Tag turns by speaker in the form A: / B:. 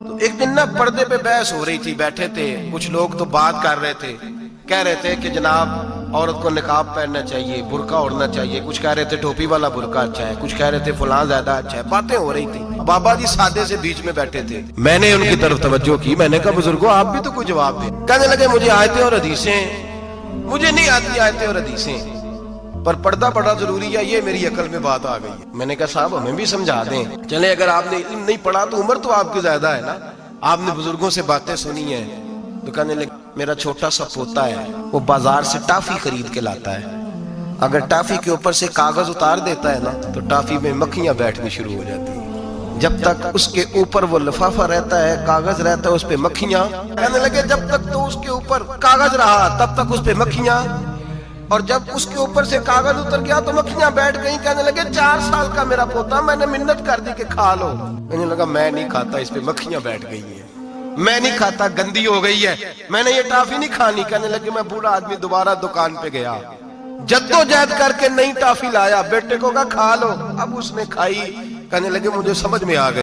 A: تو ایک دن نا پردے پہ بحث ہو رہی تھی، بیٹھے تھے کچھ لوگ تو بات کر رہے تھے، کہہ رہے تھے کہ جناب عورت کو نقاب پہننا چاہیے، برقع اوڑھنا چاہیے، کچھ کہہ رہے تھے ٹوپی والا برقع اچھا ہے، کچھ کہہ رہے تھے فلاں زیادہ اچھا ہے، باتیں ہو رہی تھی۔ بابا جی سادے سے بیچ میں بیٹھے تھے، میں نے ان کی طرف توجہ کی، میں نے کہا بزرگوں آپ بھی تو کوئی جواب دیں۔ کہنے لگے مجھے آیتیں اور حدیثیں مجھے نہیں آتی، آیتیں اور حدیثیں، پر پردہ بڑا ضروری ہے، یہ میری عقل میں بات آ گئی ہے۔ میں نے کہا صاحب ہمیں بھی سمجھا دیں، چلیں اگر آپ نے علم نہیں پڑھا تو عمر تو آپ کی زیادہ ہے نا، آپ نے بزرگوں سے باتیں سنی ہیں۔ تو کہنے لگے میرا چھوٹا سا پوتا ہے، وہ بازار سے ٹافی خرید کے لاتا ہے، اگر ٹافی کے اوپر سے کاغذ اتار دیتا ہے نا تو ٹافی میں مکھیاں بیٹھنی شروع ہو جاتی ہیں، جب تک اس کے اوپر وہ لفافہ رہتا ہے، کاغذ رہتا ہے، اس پہ مکھیاں۔ کہنے لگے جب تک تو اس کے اوپر کاغذ رہا تب تک اس پہ مکھیاں، اور جب اس کے اوپر سے کاغذ اتر گیا تو مکھیاں بیٹھ گئیں۔ کہنے لگے 4 سال کا میرا پوتا، میں نے منت کر دی کہ کھا لو، کہنے لگا میں نہیں کھاتا، اس پہ مکھیاں بیٹھ گئی ہیں، میں نہیں کھاتا، گندی ہو گئی ہے، میں نے یہ ٹافی نہیں کھانی۔ کہنے لگے میں بوڑھا آدمی دوبارہ دکان پہ گیا، جدوجہد کر کے نئی ٹافی لایا، بیٹے کو کہا کھا لو، اب اس نے کھائی، کہنے لگے مجھے سمجھ میں آ گئی۔